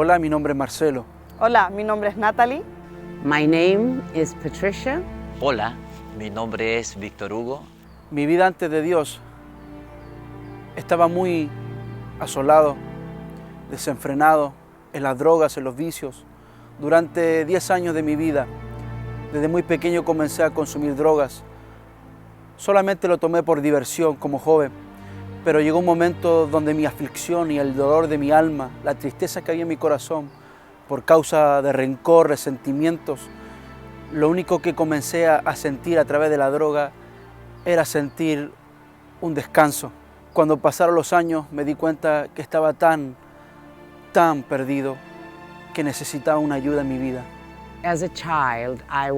Hola, mi nombre es Marcelo. Hola, mi nombre es Natalie. My name is Patricia. Hola, mi nombre es Víctor Hugo. Mi vida antes de Dios estaba muy asolado, desenfrenado en las drogas, en los vicios. Durante 10 años de mi vida, desde muy pequeño comencé a consumir drogas. Solamente lo tomé por diversión como joven, pero llegó un momento donde mi aflicción y el dolor de mi alma, la tristeza que había en mi corazón, por causa de rencor, resentimientos, lo único que comencé a sentir a través de la droga era sentir un descanso. Cuando pasaron los años me di cuenta que estaba tan perdido que necesitaba una ayuda en mi vida. As a child, I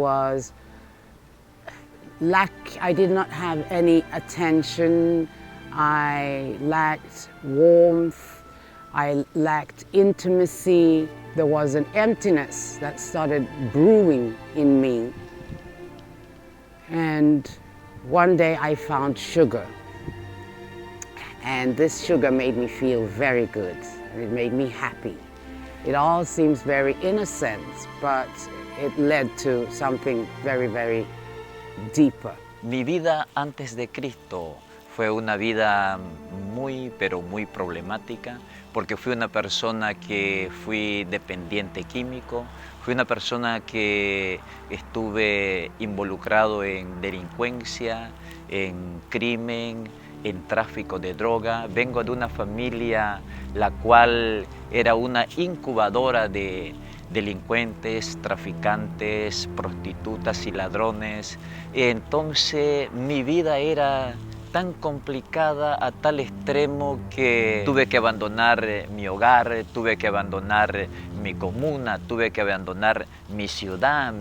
did not have any attention. I lacked warmth. I lacked intimacy. There was an emptiness that started brewing in me. And one day I found sugar. And this sugar made me feel very good. And it made me happy. It all seems very innocent, but it led to something very, very deeper. Mi vida antes de Cristo fue una vida muy, pero muy problemática, porque fui una persona que fui dependiente químico, fui una persona que estuve involucrado en delincuencia, en crimen, en tráfico de droga. Vengo de una familia la cual era una incubadora de delincuentes, traficantes, prostitutas y ladrones. Entonces mi vida era tan complicada a tal extremo que tuve que abandonar mi hogar, tuve que abandonar mi comuna, tuve que abandonar mi ciudad.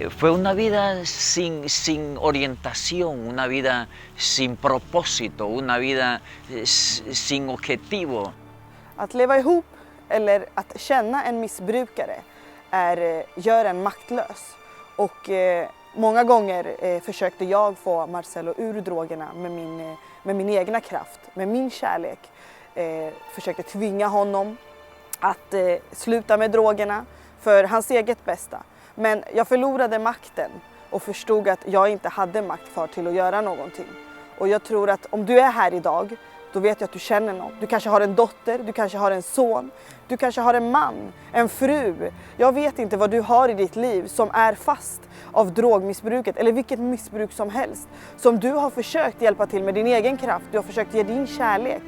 Fue una vida sin orientación, una vida sin propósito, una vida sin objetivo. Att leva ihop eller att känna en missbrukare gör en maktlös. Och många gånger försökte jag få Marcelo ur drogerna med min egna kraft, med min kärlek. Försökte tvinga honom att sluta med drogerna för hans eget bästa. Men jag förlorade makten och förstod att jag inte hade makt kvar till att göra någonting. Och jag tror att om du är här idag, då vet jag att du känner någon. Du kanske har en dotter, du kanske har en son, du kanske har en man, en fru. Jag vet inte vad du har i ditt liv som är fast av drogmissbruket eller vilket missbruk som helst. Som du har försökt hjälpa till med din egen kraft, du har försökt ge din kärlek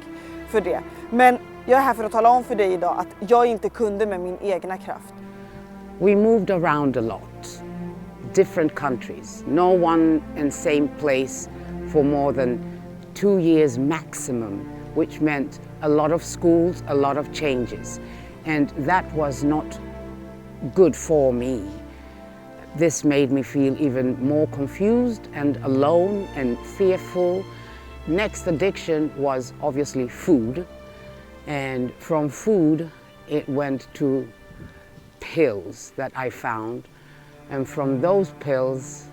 för det. Men jag är här för att tala om för dig idag att jag inte kunde med min egna kraft. We moved around a lot, different countries, no one and same place for more than 2 years maximum, which meant a lot of schools, a lot of changes. And that was not good for me. This made me feel even more confused and alone and fearful. Next addiction was obviously food. And from food, it went to pills that I found. And from those pills,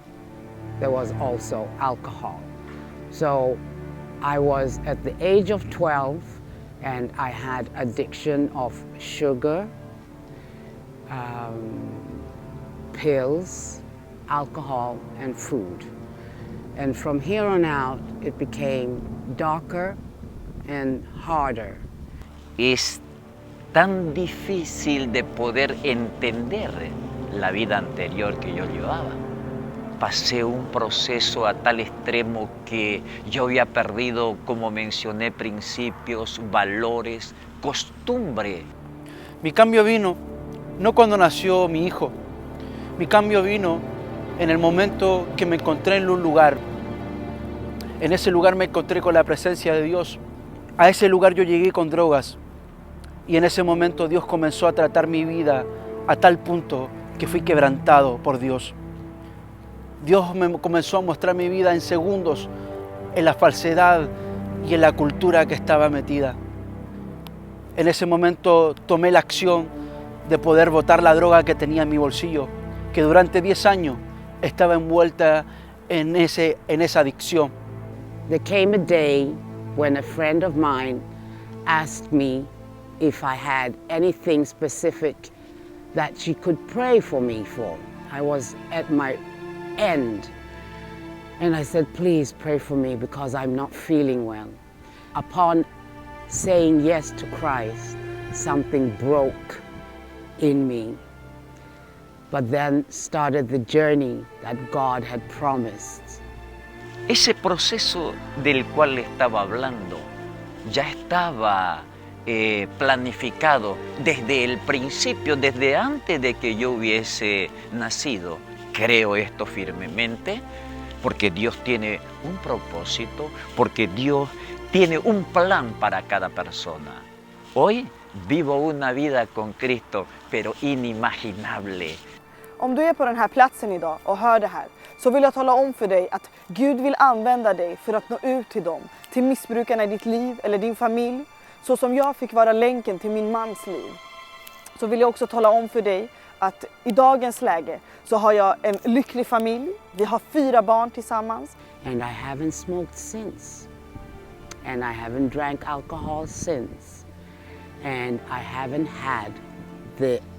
there was also alcohol. So I was at the age of 12 and I had addiction of sugar, pills, alcohol and food. And from here on out it became darker and harder. Es tan difícil de poder entender la vida anterior que yo llevaba. Pasé un proceso a tal extremo que yo había perdido, como mencioné, principios, valores, costumbre. Mi cambio vino no cuando nació mi hijo. Mi cambio vino en el momento que me encontré en un lugar. En ese lugar me encontré con la presencia de Dios. A ese lugar yo llegué con drogas. Y en ese momento Dios comenzó a tratar mi vida a tal punto que fui quebrantado por Dios. Dios me comenzó a mostrar mi vida en segundos, en la falsedad y en la cultura que estaba metida. En ese momento tomé la acción de poder botar la droga que tenía en mi bolsillo, que durante 10 años estaba envuelta en esa adicción. There came a day when a friend of mine asked me if I had anything specific that she could pray for me for. I was at my end. And I said, please pray for me because I'm not feeling well. Upon saying yes to Christ, something broke in me. But then started the journey that God had promised. Ese proceso del cual le estaba hablando ya estaba planificado desde el principio, desde antes de que yo hubiese nacido. Creo esto firmemente porque Dios tiene un propósito, porque Dios tiene un plan para cada persona. Hoy vivo una vida con Cristo, pero inimaginable. Om du är på den här platsen idag och hör det här, så vill jag tala om för dig att Gud vill använda dig för att nå ut till dem, till missbrukarna i ditt liv eller din familj. Så som jag fick vara länken till min mans liv, så vill jag också tala om för dig att i dagens läge så har jag en lycklig familj. Vi har 4 barn tillsammans. And I haven't smoked since. And I haven't drank alcohol since. And I haven't had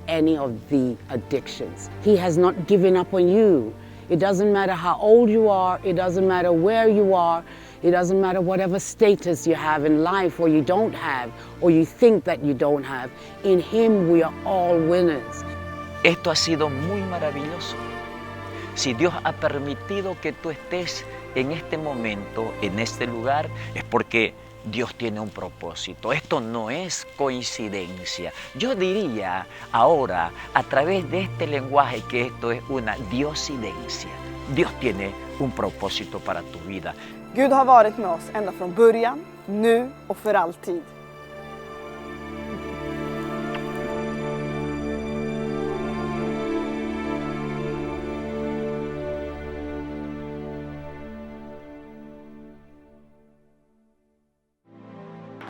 any of the addictions. He has not given up on you. It doesn't matter how old you are. It doesn't matter where you are. It doesn't matter whatever status you have in life or you don't have or you think that you don't have. In Him we are all winners. Esto ha sido muy maravilloso. Si Dios ha permitido que tú estés en este momento, en este lugar, es porque Dios tiene un propósito. Esto no es coincidencia. Yo diría ahora, a través de este lenguaje, que esto es una diosidencia. Dios tiene un propósito para tu vida. Gud har varit med oss ända från början, nu och för alltid.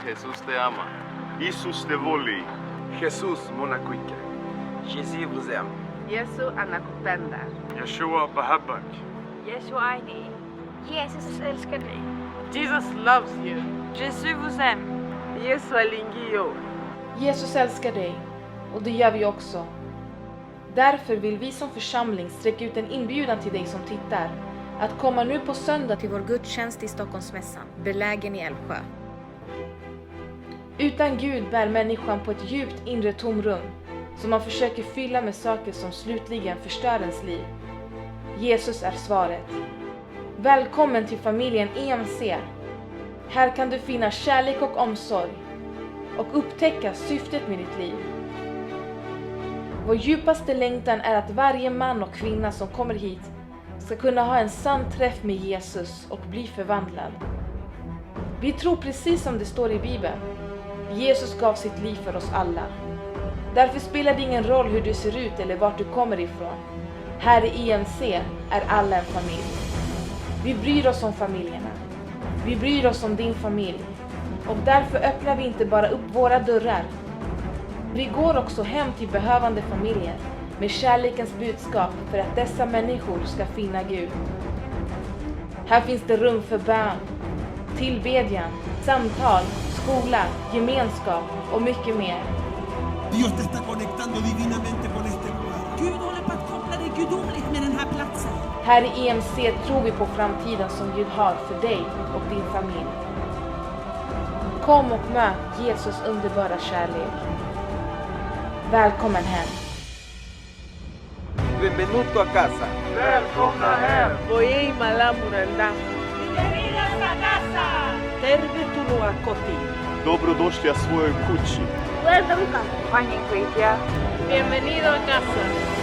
Jesús te ama. Isus te voli. Jesus monakuike. Jésus vous aime. Jesu anakupenda. Yeshua bahabak. Yeshua aini. Jesus älskar dig. Jesus loves you. Jesus vous aime. Jesu alingio. Jesus älskar dig, och det gör vi också. Därför vill vi som församling sträcka ut en inbjudan till dig som tittar att komma nu på söndag till vår gudstjänst i Stockholmsmässan, belägen i Älvsjö. Utan Gud bär människan på ett djupt inre tomrum som man försöker fylla med saker som slutligen förstör ens liv. Jesus är svaret. Välkommen till familjen EMC. Här kan du finna kärlek och omsorg och upptäcka syftet med ditt liv. Vår djupaste längtan är att varje man och kvinna som kommer hit ska kunna ha en sann träff med Jesus och bli förvandlad. Vi tror precis som det står i Bibeln. Jesus gav sitt liv för oss alla. Därför spelar det ingen roll hur du ser ut eller vart du kommer ifrån. Här i EMC är alla en familj. Vi bryr oss om familjerna. Vi bryr oss om din familj. Och därför öppnar vi inte bara upp våra dörrar. Vi går också hem till behövande familjer med kärlekens budskap för att dessa människor ska finna Gud. Här finns det rum för bön, tillbedjan, samtal, skola, gemenskap och mycket mer. Dios te está conectando divinamente con este lugar. Gud håller på att koppla dig gudomligt med den här platsen. Här i EMC tror vi på framtiden som Gud har för dig och din familj. Kom och möt Jesus underbara kärlek. Välkommen hem. Benvenuto a casa. Välkomna hem. Voy malamuranda. Bienvenidos a casa. Tervetuloa koti. Dobrodošli a svojoj kući. Welcome. Bienvenido a casa.